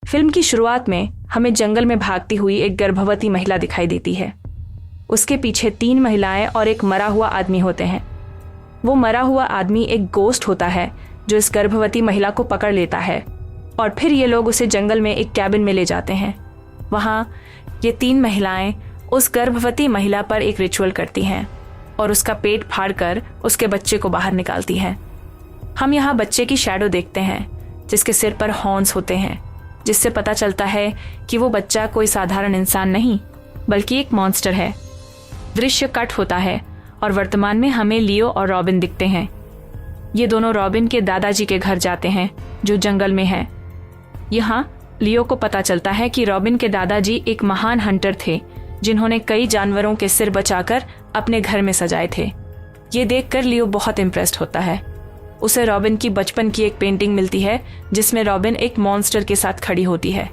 Film की शुरुआत में हमें जंगल में भागती हुई एक गर्भवती महिला दिखाई देती है। उसके पीछे 3 महिलाएं और एक मरा हुआ आदमी होते हैं। वो मरा हुआ आदमी एक गोस्ट होता है जो इस गर्भवती महिला को पकड़ लेता है और फिर ये लोग उसे जंगल में एक कैबिन में ले जाते हैं। वहाँ ये 3 महिलाएं उस गर्भवती महिला पर एक रिचुअल करती हैं और उसका पेट फाड़कर उसके बच्चे को बाहर निकालती हैं। हम यहाँ बच्चे की शैडो देखते हैं जिसके सिर पर हॉर्न्स होते हैं, जिससे पता चलता है कि वो बच्चा कोई साधारण इंसान नहीं बल्कि एक मॉन्स्टर है। दृश्य कट होता है और वर्तमान में हमें लियो और रॉबिन दिखते हैं। ये दोनों रॉबिन के दादाजी के घर जाते हैं जो जंगल में है। यहाँ लियो को पता चलता है कि रॉबिन के दादाजी एक महान हंटर थे जिन्होंने कई जानवरों के सिर बचाकर अपने घर में सजाए थे। ये देखकर लियो बहुत इम्प्रेस्ड होता है। उसे रॉबिन की बचपन की एक पेंटिंग मिलती है जिसमें रॉबिन एक मॉन्स्टर के साथ खड़ी होती है।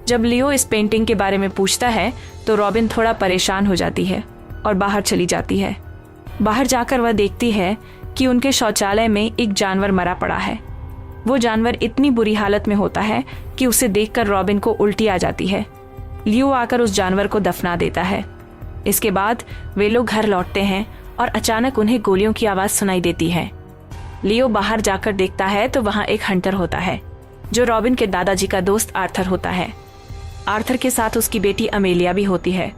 जब लियो इस पेंटिंग के बारे में पूछता है तो रॉबिन थोड़ा परेशान हो जाती है और बाहर चली जाती है। बाहर जाकर वह देखती है कि उनके शौचालय में एक जानवर मरा पड़ा है। वो जानवर इतनी बुरी हालत में होता है कि उसे देखकर रॉबिन को उल्टी आ जाती है। लियो आकर उस जानवर को दफना देता है। इसके बाद वे लोग घर लौटते हैं और अचानक उन्हें गोलियों की आवाज सुनाई देती है। लियो बाहर जाकर देखता है तो वहां एक हंटर होता है जो रॉबिन के दादाजी का दोस्त आर्थर होता है। आर्थर के साथ उसकी बेटी अमेलिया भी होती है।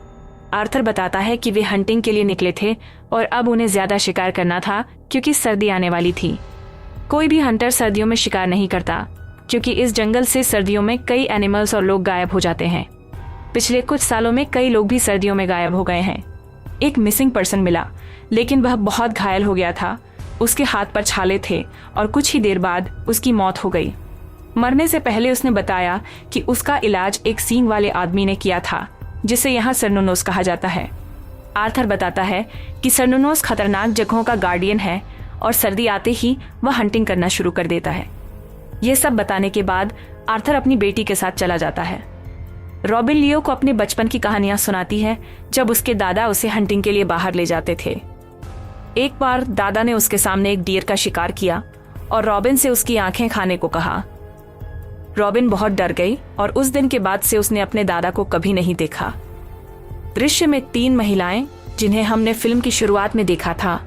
आर्थर बताता है कि वे हंटिंग के लिए निकले थे और अब उन्हें ज्यादा शिकार करना था क्योंकि सर्दी आने वाली थी। कोई भी हंटर सर्दियों में शिकार नहीं करता क्योंकि इस जंगल से सर्दियों में कई एनिमल्स और लोग गायब हो जाते हैं। पिछले कुछ सालों में कई लोग भी सर्दियों में गायब हो गए हैं। एक मिसिंग पर्सन मिला लेकिन वह बहुत घायल हो गया था। उसके हाथ पर छाले थे और कुछ ही देर बाद उसकी मौत हो गई। मरने से पहले उसने बताया कि उसका इलाज एक सींग वाले आदमी ने किया था जिसे यहाँ सर्नोनोस कहा जाता है। आर्थर बताता है कि सर्नोनोस खतरनाक जगहों का गार्डियन है और सर्दी आते ही वह हंटिंग करना शुरू कर देता है। यह सब बताने के बाद आर्थर अपनी बेटी के साथ चला जाता है। रॉबिन लियो को अपने बचपन की कहानियां सुनाती है जब उसके दादा उसे हंटिंग के लिए बाहर ले जाते थे। एक बार दादा ने उसके सामने एक डियर का शिकार किया और रॉबिन से उसकी आंखें खाने को कहा। रॉबिन बहुत डर गई और उस दिन के बाद से उसने अपने दादा को कभी नहीं देखा। दृश्य में 3 महिलाएं जिन्हें हमने फिल्म की शुरुआत में देखा था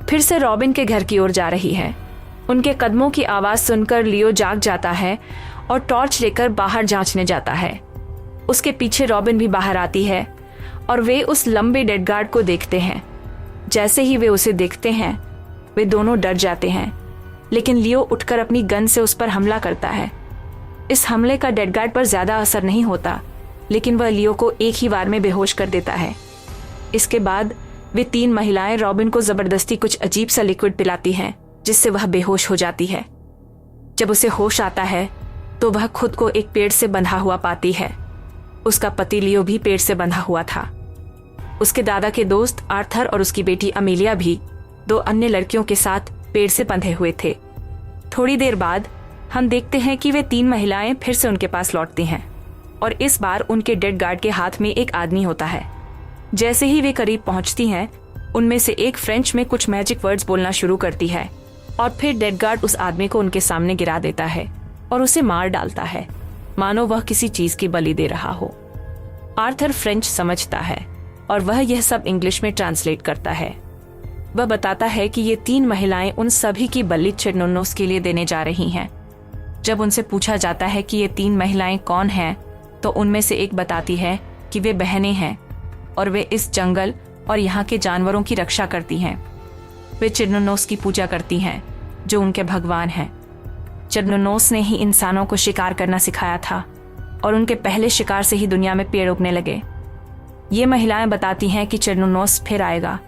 फिर से रॉबिन के घर की ओर जा रही है। उनके कदमों की आवाज सुनकर लियो जाग जाता है और टॉर्च लेकर बाहर जांचने जाता है। उसके पीछे रॉबिन भी बाहर आती है और वे उस लंबे डेड गार्ड को देखते हैं। जैसे ही वे उसे देखते हैं वे दोनों डर जाते हैं, लेकिन लियो उठकर अपनी गन से उस पर हमला करता है। इस हमले का डेड गार्ड पर ज्यादा असर नहीं होता, लेकिन वह लियो को एक ही बार में बेहोश कर देता है। इसके बाद वे 3 महिलाएं रॉबिन को जबरदस्ती कुछ अजीब सा लिक्विड पिलाती हैं जिससे वह बेहोश हो जाती है। जब उसे होश आता है तो वह खुद को एक पेड़ से बंधा हुआ पाती है। उसका पति लियो भी पेड़ से बंधा हुआ था। उसके दादा के दोस्त आर्थर और उसकी बेटी अमेलिया भी 2 अन्य लड़कियों के साथ पेड़ से बंधे हुए थे। थोड़ी देर बाद हम देखते हैं कि वे 3 महिलाएं फिर से उनके पास लौटती हैं और इस बार उनके डेड गार्ड के हाथ में एक आदमी होता है। जैसे ही वे करीब पहुंचती हैं उनमें से एक फ्रेंच में कुछ मैजिक वर्ड्स बोलना शुरू करती है और फिर डेड गार्ड उस आदमी को उनके सामने गिरा देता है और उसे मार डालता है, मानो वह किसी चीज की बलि दे रहा हो। आर्थर फ्रेंच समझता है और वह यह सब इंग्लिश में ट्रांसलेट करता है। वह बताता है कि ये 3 महिलाएं उन सभी की बलि चेर्नोनोस के लिए देने जा रही हैं। जब उनसे पूछा जाता है कि ये 3 महिलाएं कौन हैं, तो उनमें से एक बताती है कि वे बहनें हैं और वे इस जंगल और यहाँ के जानवरों की रक्षा करती हैं। वे चेर्नोनोस की पूजा करती हैं जो उनके भगवान हैं। चेर्नोनोस ने ही इंसानों को शिकार करना सिखाया था और उनके पहले शिकार से ही दुनिया में पेड़ उगने लगे। ये महिलाएं बताती हैं कि चेर्नोनोस फिर आएगा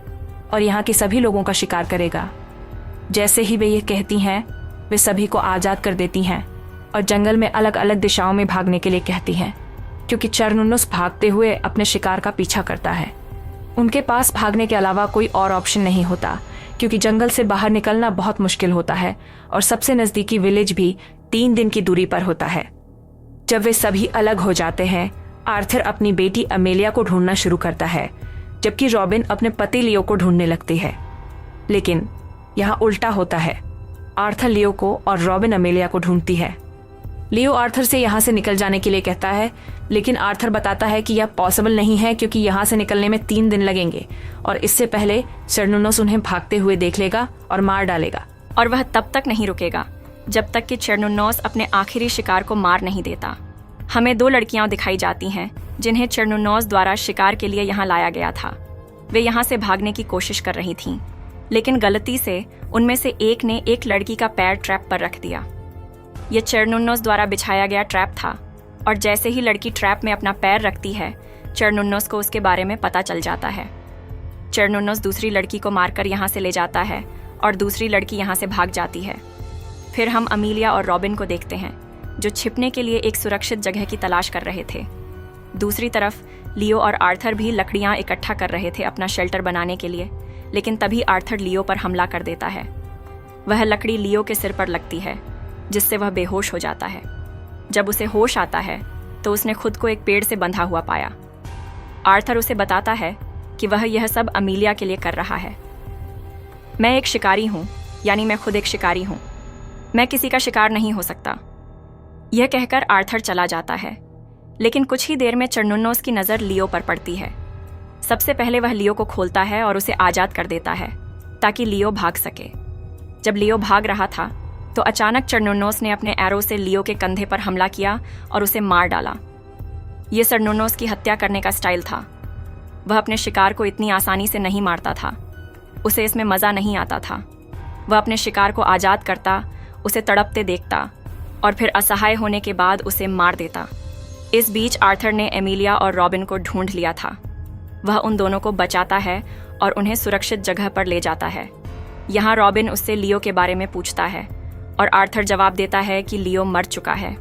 और यहाँ के सभी लोगों का शिकार करेगा। जैसे ही वे ये कहती हैं वे सभी को आज़ाद कर देती हैं और जंगल में अलग अलग दिशाओं में भागने के लिए कहती हैं, क्योंकि चेर्नोनोस भागते हुए अपने शिकार का पीछा करता है। उनके पास भागने के अलावा कोई और ऑप्शन नहीं होता, क्योंकि जंगल से बाहर निकलना बहुत मुश्किल होता है और सबसे नज़दीकी विलेज भी 3 दिन की दूरी पर होता है। जब वे सभी अलग हो जाते हैं, आर्थर अपनी बेटी अमेलिया को ढूंढना शुरू करता है, जबकि रॉबिन अपने पति लियो को ढूंढने लगती है। लेकिन यहाँ उल्टा होता है, आर्थर लियो को और रॉबिन अमेलिया को ढूंढती है। लियो आर्थर से यहाँ से निकल जाने के लिए कहता है, लेकिन आर्थर बताता है कि यह पॉसिबल नहीं है क्योंकि यहाँ से निकलने में 3 दिन लगेंगे और इससे पहले चेरनुनोस उन्हें भागते हुए देख लेगा और मार डालेगा। और वह तब तक नहीं रुकेगा जब तक कि चेरनुनोस अपने आखिरी शिकार को मार नहीं देता। हमें 2 लड़कियां दिखाई जाती हैं जिन्हें चेरनुनोस द्वारा शिकार के लिए यहाँ लाया गया था। वे यहाँ से भागने की कोशिश कर रही थीं, लेकिन गलती से उनमें से एक ने एक लड़की का पैर ट्रैप पर रख दिया। यह चेरनुनोस द्वारा बिछाया गया ट्रैप था और जैसे ही लड़की ट्रैप में अपना पैर रखती है, चेरनुनोस को उसके बारे में पता चल जाता है। चेरनुनोस दूसरी लड़की को मारकर यहाँ से ले जाता है और दूसरी लड़की यहाँ से भाग जाती है। फिर हम अमीलिया और रॉबिन को देखते हैं जो छिपने के लिए एक सुरक्षित जगह की तलाश कर रहे थे। दूसरी तरफ लियो और आर्थर भी लकड़ियाँ इकट्ठा कर रहे थे अपना शेल्टर बनाने के लिए, लेकिन तभी आर्थर लियो पर हमला कर देता है। वह लकड़ी लियो के सिर पर लगती है जिससे वह बेहोश हो जाता है। जब उसे होश आता है तो उसने खुद को एक पेड़ से बंधा हुआ पाया। आर्थर उसे बताता है कि वह यह सब अमीलिया के लिए कर रहा है। मैं एक शिकारी हूँ, यानी मैं खुद एक शिकारी हूँ। मैं किसी का शिकार नहीं हो सकता। यह कहकर आर्थर चला जाता है, लेकिन कुछ ही देर में चेरनुनोस की नज़र लियो पर पड़ती है। सबसे पहले वह लियो को खोलता है और उसे आज़ाद कर देता है ताकि लियो भाग सके। जब लियो भाग रहा था तो अचानक चेरनुनोस ने अपने एरो से लियो के कंधे पर हमला किया और उसे मार डाला। यह चेरनुनोस की हत्या करने का स्टाइल था। वह अपने शिकार को इतनी आसानी से नहीं मारता था। उसे इसमें मज़ा नहीं आता था। वह अपने शिकार को आज़ाद करता, उसे तड़पते देखता और फिर असहाय होने के बाद उसे मार देता। इस बीच आर्थर ने एमिलिया और रॉबिन को ढूंढ लिया था। वह उन दोनों को बचाता है और उन्हें सुरक्षित जगह पर ले जाता है। यहाँ रॉबिन उससे लियो के बारे में पूछता है और आर्थर जवाब देता है कि लियो मर चुका है।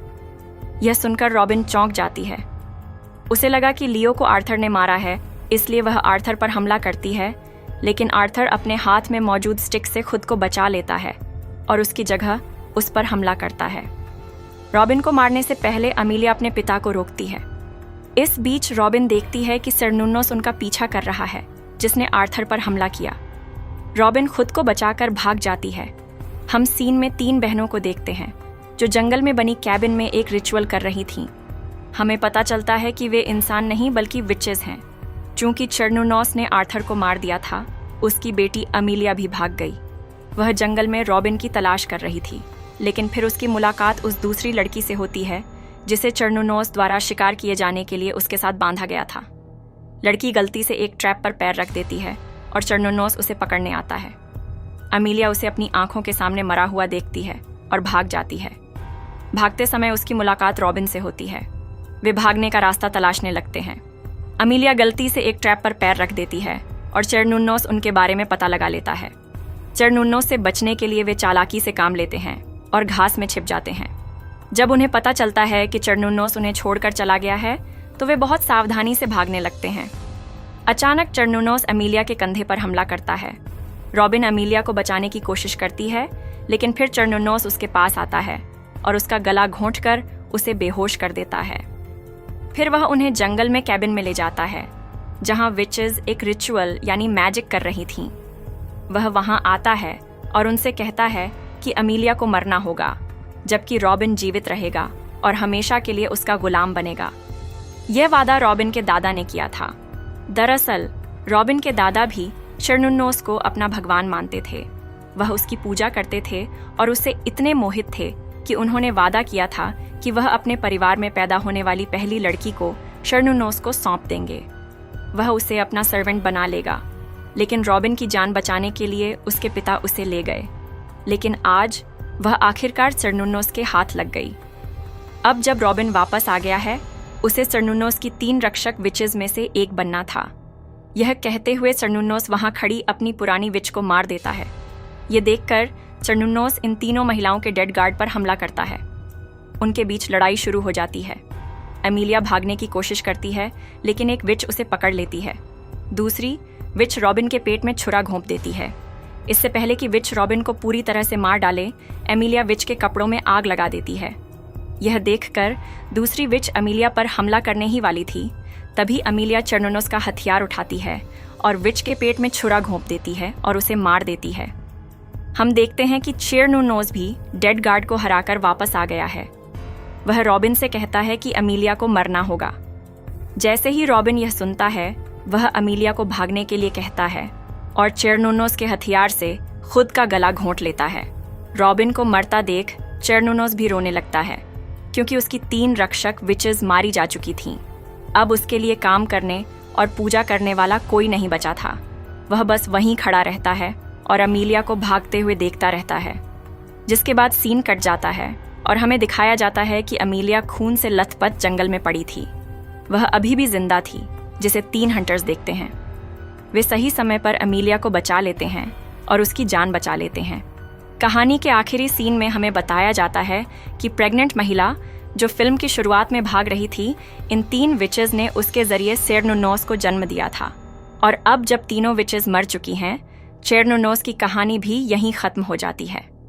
यह सुनकर रॉबिन चौंक जाती है। उसे लगा कि लियो को आर्थर ने मारा है, इसलिए वह आर्थर पर हमला करती है, लेकिन आर्थर अपने हाथ में मौजूद स्टिक से खुद को बचा लेता है और उसकी जगह उस पर हमला करता है। रॉबिन को मारने से पहले अमीलिया अपने पिता को रोकती है। इस बीच रॉबिन देखती है कि चेरनुनोस उनका पीछा कर रहा है जिसने आर्थर पर हमला किया। रॉबिन खुद को बचाकर भाग जाती है। हम सीन में 3 बहनों को देखते हैं जो जंगल में बनी कैबिन में एक रिचुअल कर रही थीं। हमें पता चलता है कि वे इंसान नहीं बल्कि विचेस हैं। चूंकि चेरनुनोस ने आर्थर को मार दिया था, उसकी बेटी अमीलिया भी भाग गई। वह जंगल में रॉबिन की तलाश कर रही थी, लेकिन फिर उसकी मुलाकात उस दूसरी लड़की से होती है जिसे चेरनुनोस द्वारा शिकार किए जाने के लिए उसके साथ बांधा गया था। लड़की गलती से एक ट्रैप पर पैर रख देती है और चेरनुनोस उसे पकड़ने आता है। अमीलिया उसे अपनी आंखों के सामने मरा हुआ देखती है और भाग जाती है। भागते समय उसकी मुलाकात रॉबिन से होती है। वे भागने का रास्ता तलाशने लगते हैं। अमीलिया गलती से एक ट्रैप पर पैर रख देती है और चेरनुनोस उनके बारे में पता लगा लेता है। चेरनुनोस से बचने के लिए वे चालाकी से काम लेते हैं और घास में छिप जाते हैं। जब उन्हें पता चलता है कि चेरनुनोस उन्हें छोड़कर चला गया है तो वे बहुत सावधानी से भागने लगते हैं। अचानक चेरनुनोस अमीलिया के कंधे पर हमला करता है। रॉबिन अमीलिया को बचाने की कोशिश करती है, लेकिन फिर चेरनुनोस उसके पास आता है और उसका गला घोंटकर उसे बेहोश कर देता है। फिर वह उन्हें जंगल में कैबिन में ले जाता है जहां विचेस एक रिचुअल यानी मैजिक कर रही थीं। वह वहां आता है और उनसे कहता है कि अमीलिया को मरना होगा, जबकि रॉबिन जीवित रहेगा और हमेशा के लिए उसका गुलाम बनेगा। यह वादा रॉबिन के दादा ने किया था। दरअसल रॉबिन के दादा भी चेरनुनोस को अपना भगवान मानते थे। वह उसकी पूजा करते थे और उससे इतने मोहित थे कि उन्होंने वादा किया था कि वह अपने परिवार में पैदा होने वाली पहली लड़की को चेरनुनोस को सौंप देंगे। वह उसे अपना सर्वेंट बना लेगा, लेकिन रॉबिन की जान बचाने के लिए उसके पिता उसे ले गए। लेकिन आज वह आखिरकार चेरनुनोस के हाथ लग गई। अब जब रॉबिन वापस आ गया है, उसे चेरनुनोस की 3 रक्षक विचेस में से एक बनना था। यह कहते हुए चेरनुनोस वहां खड़ी अपनी पुरानी विच को मार देता है। ये देखकर चेरनुनोस इन तीनों महिलाओं के डेड गार्ड पर हमला करता है। उनके बीच लड़ाई शुरू हो जाती है। अमीलिया भागने की कोशिश करती है, लेकिन एक विच उसे पकड़ लेती है। दूसरी विच रॉबिन के पेट में छुरा घोंप देती है। इससे पहले कि विच रॉबिन को पूरी तरह से मार डाले, एमिलिया विच के कपड़ों में आग लगा देती है। यह देखकर दूसरी विच अमीलिया पर हमला करने ही वाली थी, तभी अमीलिया चेरनुनोस का हथियार उठाती है और विच के पेट में छुरा घोंप देती है और उसे मार देती है। हम देखते हैं कि चेरनुनोस भी डेड गार्ड को हराकर वापस आ गया है। वह रॉबिन से कहता है कि अमीलिया को मरना होगा। जैसे ही रॉबिन यह सुनता है, वह अमीलिया को भागने के लिए कहता है और चेरनोनोस के हथियार से खुद का गला घोंट लेता है। रॉबिन को मरता देख चेरनोनोस भी रोने लगता है, क्योंकि उसकी 3 रक्षक विचेस मारी जा चुकी थीं। अब उसके लिए काम करने और पूजा करने वाला कोई नहीं बचा था। वह बस वहीं खड़ा रहता है और अमीलिया को भागते हुए देखता रहता है। जिसके बाद सीन कट जाता है और हमें दिखाया जाता है कि अमीलिया खून से लथपथ जंगल में पड़ी थी। वह अभी भी जिंदा थी, जिसे 3 हंटर्स देखते हैं। वे सही समय पर अमीलिया को बचा लेते हैं और उसकी जान बचा लेते हैं। कहानी के आखिरी सीन में हमें बताया जाता है कि प्रेग्नेंट महिला जो फिल्म की शुरुआत में भाग रही थी, इन 3 विचेस ने उसके जरिए चेरनोनोस को जन्म दिया था। और अब जब तीनों विचेस मर चुकी हैं, चेरनोनोस की कहानी भी यहीं खत्म हो जाती है।